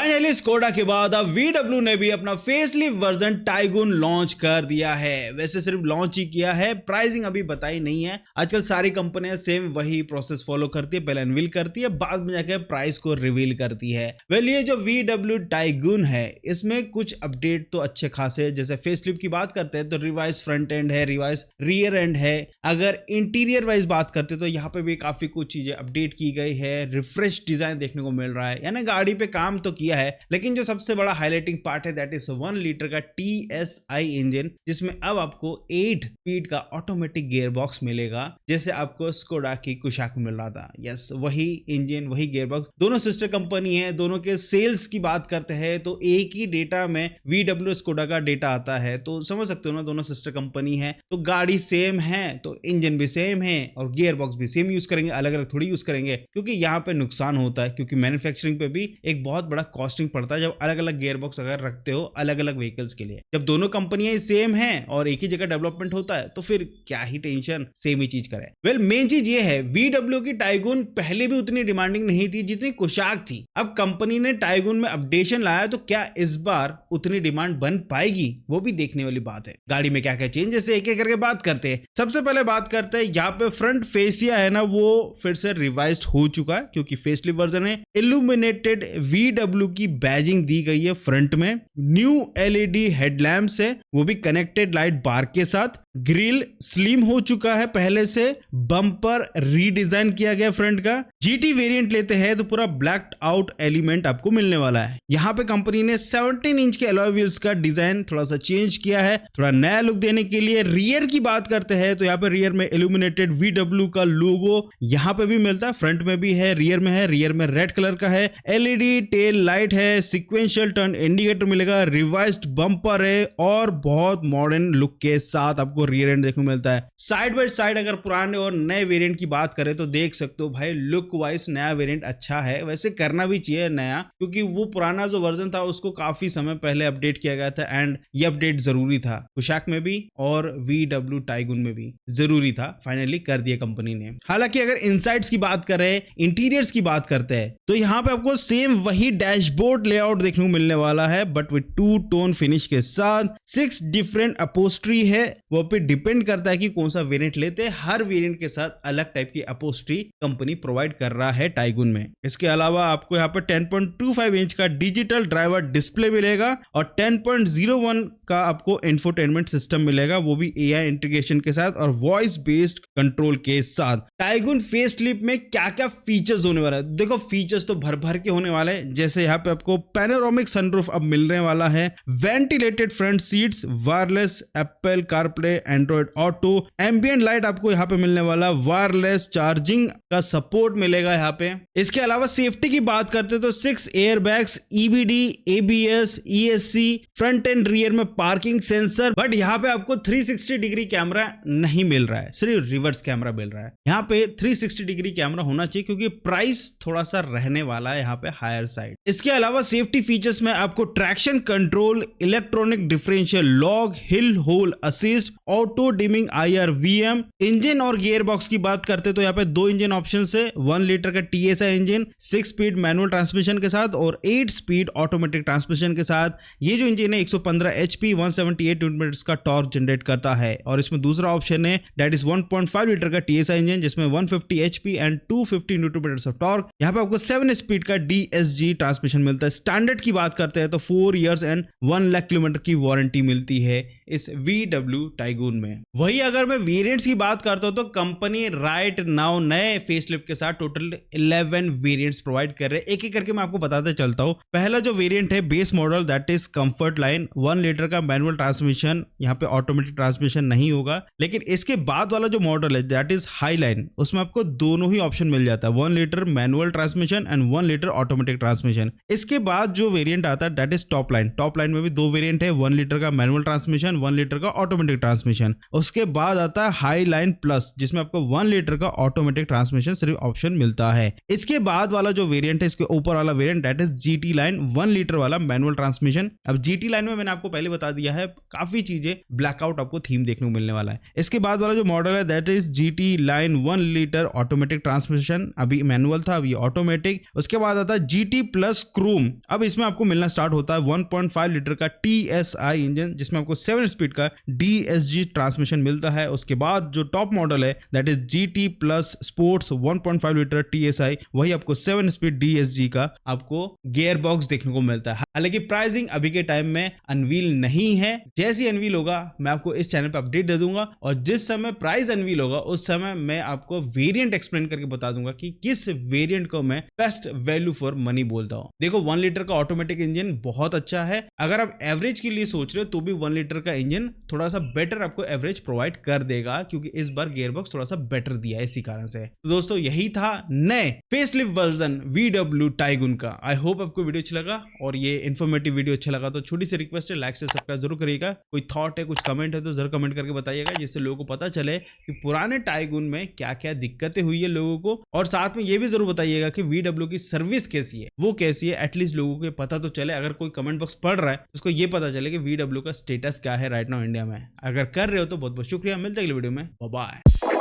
Finally Skoda के बाद अब VW ने भी अपना फेसलिफ्ट वर्जन टाइगुन लॉन्च कर दिया है। वैसे सिर्फ लॉन्च ही किया है, प्राइसिंग अभी बताई नहीं है। आजकल सारी कंपनियां सेम वही प्रोसेस फॉलो करती है, पहले अनवील करती है, बाद में जाकर प्राइस को रिवील करती है। वेल ये जो VW टाइगुन है इसमें कुछ अपडेट तो अच्छे खासे, जैसे फेसलिफ्ट की बात करते हैं तो रिवाइज फ्रंट एंड है, रिवाइज रियर एंड है। अगर इंटीरियर वाइज बात करते हैं तो यहाँ पे भी काफी कुछ चीजें अपडेट की गई है, रिफ्रेश डिजाइन देखने को मिल रहा है, यानी गाड़ी पे काम तो किया है। लेकिन जो सबसे बड़ा हाईलाइटिंग पार्ट है दैट इज 1 लीटर का TSI इंजन, जिसमें अब आपको 8 स्पीड का ऑटोमेटिक गियर बॉक्स मिलेगा, जैसे आपको स्कोडा की कुशाक मिल रहा था। यस, वही इंजन वही गियर बॉक्स, दोनों सिस्टर कंपनी है। दोनों के सेल्स की बात करते हैं तो एक ही डेटा में VW स्कोडा का डेटा आता है, तो समझ सकते हो ना, दोनों सिस्टर कंपनी है तो गाड़ी सेम है तो इंजन भी सेम है और गियर बॉक्स भी सेम यूज करेंगे, अलग अलग थोड़ी यूज करेंगे, क्योंकि यहाँ पे नुकसान होता है, क्योंकि मैन्युफैक्चरिंग पे भी एक बहुत बड़ा कॉस्टिंग पड़ता है जब अलग अलग गियर बॉक्स अगर रखते हो अलग अलग व्हीकल्स के लिए। जब दोनों कंपनियां सेम हैं और एक ही जगह डेवलपमेंट होता है तो फिर क्या ही टेंशन, सेम ही चीज करे। वेल मेन चीज ये है, VW की टाइगुन पहले भी उतनी डिमांडिंग नहीं थी जितनी कुशाक थी। अब कंपनी ने टाइगुन में अपडेशन लाया तो क्या इस बार उतनी डिमांड बन पाएगी, वो भी देखने वाली बात है। गाड़ी में क्या क्या चेंजेस है एक एक करके बात करते हैं। सबसे पहले बात करते हैं यहाँ पे फ्रंट फेसिया है ना, वो फिर से रिवाइज्ड हो चुका है क्योंकि फेसलिफ्ट वर्जन है। इल्यूमिनेटेड VW की बैजिंग दी गई है फ्रंट में। न्यू LED हेडलैम्प्स है, वो भी कनेक्टेड लाइट बार के साथ। ग्रिल स्लिम हो चुका है पहले से, बम्पर रीडिजाइन किया गया फ्रंट का। GT वेरिएंट लेते हैं तो पूरा ब्लैक्ड आउट एलिमेंट आपको मिलने वाला है। यहाँ पे कंपनी ने 17 इंच के अलॉय व्हील्स का डिजाइन थोड़ा सा चेंज किया है, थोड़ा नया लुक देने के लिए। रियर की बात करते हैं तो यहाँ पे रियर में इल्यूमिनेटेड VW का लोगो यहाँ पे भी मिलता है, फ्रंट में भी है, रियर में है। रियर में रेड कलर का है। LED टेल लाइट है, सिक्वेंशियल टर्न इंडिकेटर मिलेगा, रिवाइज्ड बम्पर है और बहुत मॉडर्न लुक के साथ आपको रियर एंड देखने को मिलता है। साइड बाय साइड अगर पुराने और नए वेरिएंट की बात करें तो देख सकते हो भाई, लुक वाइज नया वेरिएंट अच्छा है। वैसे करना भी चाहिए नया, क्योंकि वो पुराना जो वर्जन था उसको काफी समय पहले अपडेट किया गया था एंड ये अपडेट जरूरी था। कुशाक में भी और VW टाइगुन में भी जरूरी था, फाइनली कर दिया कंपनी ने। हालांकि अगर इनसाइड्स की बात करें, इंटीरियर्स की बात करते हैं तो यहाँ पे आपको सेम वही डैशबोर्ड लेआउट देखने को मिलने वाला है, बट विद 2 टोन फिनिश के साथ। 6 डिफरेंट अपोस्ट्री है, वो पे डिपेंड करता है कि कौन सा वेरिएंट लेते हैं। हर वेरिएंट के साथ अलग टाइप की अपोस्ट्री कंपनी प्रोवाइड कर रहा है टाइगुन में। इसके अलावा आपको यहाँ पे 10.25 इंच का डिजिटल ड्राइवर डिस्प्ले मिलेगा और 10.01 का आपको इंफोटेनमेंट सिस्टम मिलेगा, वो भी AI इंटीग्रेशन के साथ और वॉइस बेस्ड कंट्रोल के साथ। टाइगुन फेसलिफ्ट में क्या क्या फीचर्स होने वाला है, देखो फीचर्स तो भर भर के होने वाले हैं। जैसे यहाँ पे आपको पैनोरामिक सनरूफ अब मिलने वाला है, ventilated front seats, wireless Apple CarPlay, Android auto, ambient light आपको यहाँ पे मिलने वाला, वायरलेस चार्जिंग का सपोर्ट मिलेगा यहाँ पे। इसके अलावा सेफ्टी की बात करते तो 6 airbags, EBD, ABS, ESC, front end rear में पार्किंग सेंसर। बट यहाँ पे आपको 360 डिग्री कैमरा नहीं मिल रहा है, सिर्फ रिवर्स कैमरा मिल रहा है। यहाँ पे 360 डिग्री कैमरा होना चाहिए क्योंकि प्राइस थोड़ा सा रहने वाला है यहाँ पे हायर साइड। इसके अलावा सेफ्टी फीचर्स में आपको traction control, electronic differential lock, hill hold assist, auto dimming IRVM। Engine और गियर बॉक्स की बात करते तो यहाँ पे 2 इंजन ऑप्शन है, 1 लीटर का TSI engine 6 speed manual transmission के साथ और 8 स्पीड ऑटोमेटिक ट्रांसमिशन के साथ। ये जो इंजन है 115 HP 178 न्यूटन का टॉर्क जनरेट करता है। और इसमें दूसरा ऑप्शन है दैट इज 1.5 लीटर का TSI इंजन जिसमें 150 HP and 250 Newton of torque. यहाँ पे आपको 7 स्पीड का DSG ट्रांसमिशन मिलता है। स्टैंडर्ड की बात करते हैं तो 4 इयर्स एंड 1 लाख किलोमीटर की वारंटी मिलती है इस VW टाइगुन में। वही अगर मैं वेरिएंट्स की बात करता हूं तो कंपनी राइट नाउ नए फेसलिफ्ट के साथ टोटल 11 वेरिएंट्स प्रोवाइड कर रहे हैं। एक एक करके मैं आपको बताते चलता हूं। पहला जो वेरिएंट है base model that is comfort line, 1 litre का मैनुअल ट्रांसमिशन, यहाँ पे ऑटोमेटिक ट्रांसमिशन नहीं होगा। लेकिन इसके बाद वाला जो मॉडल है दैट इज हाई लाइन, उसमें आपको दोनों ही ऑप्शन मिल जाता है, 1 litre manual transmission and 1 litre automatic transmission. इसके बाद जो वेरिएंट आता है that is top line. Top line में भी 2 वेरिएंट है, 1 लीटर का मैनुअल ट्रांसमिशन, ट्रांसमिशन, 1 लीटर का ऑटोमेटिक ट्रांसमिशन। उसके बाद आता है हाई लाइन प्लस, जिसमें आपको 1 लीटर का ऑटोमेटिक ट्रांसमिशन सिर्फ ऑप्शन मिलता है। इसके बाद वाला जो वेरिएंट है, इसके ऊपर वाला variant, that is GT line 1 litre वाला मैनुअल ट्रांसमिशन। अब जीटी लाइन में मैंने आपको पहले बता दिया है, काफी चीजें ब्लैकआउट आपको थीम देखने को मिलने वाला है। इसके बाद वाला जो मॉडल है that is GT line 1 litre automatic transmission, अभी मैनुअल था, अभी ऑटोमेटिक। उसके बाद आता है जीटी प्लस क्रूम। अब इसमें आपको मिलना स्टार्ट होता है 1.5 लीटर का टीएसआई इंजन, जिसमें आपको 7 स्पीड का डीएसजी ट्रांसमिशन मिलता है। उसके बाद जो टॉप मॉडल है that is GT plus sports 1.5 litre TSI, वही आपको 7 स्पीड डीएसजी का आपको गियर बॉक्स देखने को मिलता है। हालांकि प्राइसिंग अभी के टाइम में अनवील नहीं है, जैसी अनवील होगा मैं आपको इस चैनल पे अपडेट दे दूंगा, और जिस समय प्राइस अनवील होगा उस समय मैं आपको वेरिएंट एक्सप्लेन करके बता दूंगा कि किस वेरिएंट को मैं बेस्ट वैल्यू फॉर मनी बोलता हूं। देखो 1 लीटर का ऑटोमेटिक इंजन बहुत अच्छा है, अगर आप एवरेज के लिए सोच रहे हो तो भी 1 लीटर का इंजन थोड़ा सा बेटर आपको एवरेज प्रोवाइड कर देगा, क्योंकि इस बार गियरबॉक्स थोड़ा सा बेटर दिया है इसी कारण से। तो दोस्तों यही था नए फेसलिफ्ट वर्जन VW टाइगून का। आई होप आपको वीडियो अच्छा लगा, और ये इन्फॉर्मेटिव वीडियो अच्छा लगा तो छोटी सी रिक्वेस्ट है, लाइक से सब्सक्राइब जरूर करिएगा। कोई थॉट है, कुछ कमेंट है तो जरूर कमेंट करके बताइएगा, जिससे लोगों को पता चले कि पुराने टाइगून में क्या क्या दिक्कतें हुई है लोगों को। और साथ में ये भी जरूर बताइएगा कि VW की सर्विस कैसी है, वो कैसी है, एटलीस्ट लोगों को पता तो चले। अगर कोई कमेंट बॉक्स पढ़ रहा है तो उसको ये पता चले कि VW का स्टेटस क्या है राइट नाउ इंडिया में। अगर कर रहे हो तो बहुत बहुत शुक्रिया, मिलते हैं अगले वीडियो में, बाय बाय।